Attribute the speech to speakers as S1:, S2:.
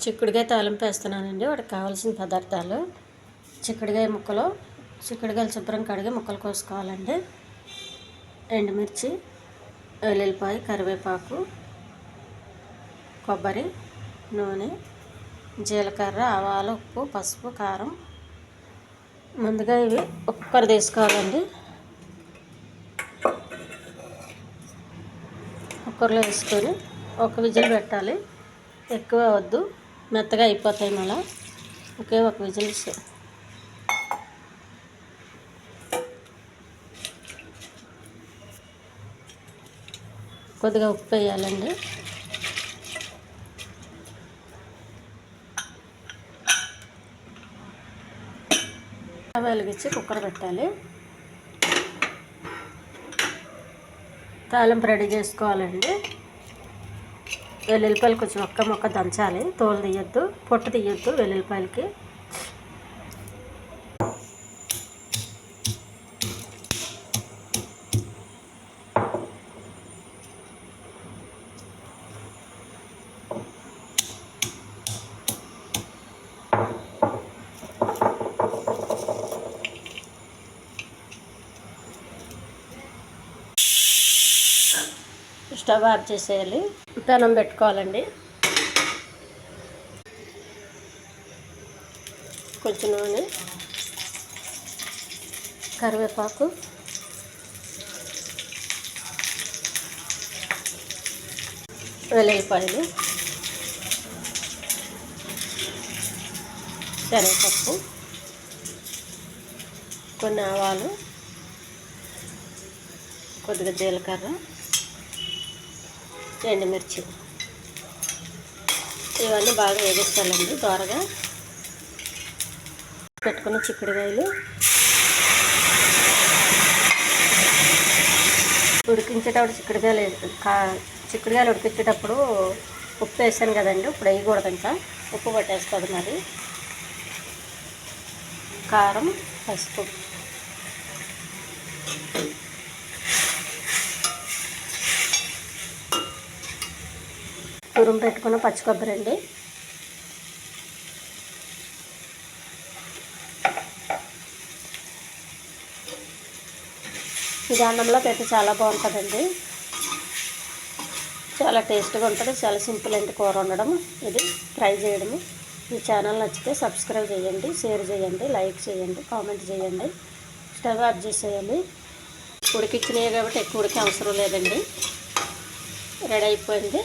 S1: చిక్కుడుకాయ తాలింపు వేస్తున్నానండి. వాటికి కావాల్సిన పదార్థాలు: చిక్కుడుకాయ ముక్కలు, చిక్కుడుకాయలు శుభ్రం కడిగి ముక్కలు కోసుకోవాలండి. ఎండుమిర్చి, వెల్లుల్లిపాయ, కరివేపాకు, కొబ్బరి, నూనె, జీలకర్ర, ఆవాలు, ఉప్పు, పసుపు, కారం. ముందుగా ఇవి కుక్కర్ తీసుకోవాలండి. కుక్కర్లో వేసుకొని ఒక విజిల్ పెట్టాలి. ఎక్కువ వద్దు, మెత్తగా అయిపోతాయి. మళ్ళీ ఒకే ఒక విజిల్. కొద్దిగా ఉప్పు వేయాలండి. వెలిగించి కుక్కర్ పెట్టాలి. తాలింపు రెడీ చేసుకోవాలండి. వెల్లుల్లిపాయలు కొంచెం ఒక్క ముక్క దంచాలి. తోలు తీయొద్దు, పొట్టు తీయొద్దు వెల్లుల్లిపాయలకి. స్టవ్ ఆఫ్ చేసేయాలి. పెనం పెట్టుకోవాలండి. కొంచెం నూనె, కరివేపాకు, వెల్లుల్లిపాయలు, శనగపప్పు, కొన్ని ఆవాలు, కొద్దిగా జీలకర్ర, ఎండుమిర్చి ఇవన్నీ బాగా వేగిస్తానండి. త్వరగా పెట్టుకున్న చిక్కుడుకాయలు ఉడికించేటప్పుడు చిక్కుడుకాయలు ఉడికించేటప్పుడు ఉప్పు వేసాను కదండి. ఇప్పుడు వేయకూడదు, ఇంకా ఉప్పు పట్టేస్తుంది. మరి కారం, పసుపు, తురుము పెట్టుకున్న పచ్చి కొబ్బరి అండి. ఇది అన్నంలో పెట్టి చాలా బాగుంటుందండి. చాలా టేస్ట్గా ఉంటుంది. చాలా సింపుల్ అండి కూర వండడం. ఇది ట్రై చేయడము. ఈ ఛానల్ నచ్చితే సబ్స్క్రైబ్ చేయండి, షేర్ చేయండి, లైక్ చేయండి, కామెంట్ చేయండి. స్టవ్ ఆఫ్ చేసేయాలి. ఉడికిచ్చినాయి కాబట్టి ఎక్కువ ఉడికే అవసరం లేదండి. రెడీ అయిపోయింది.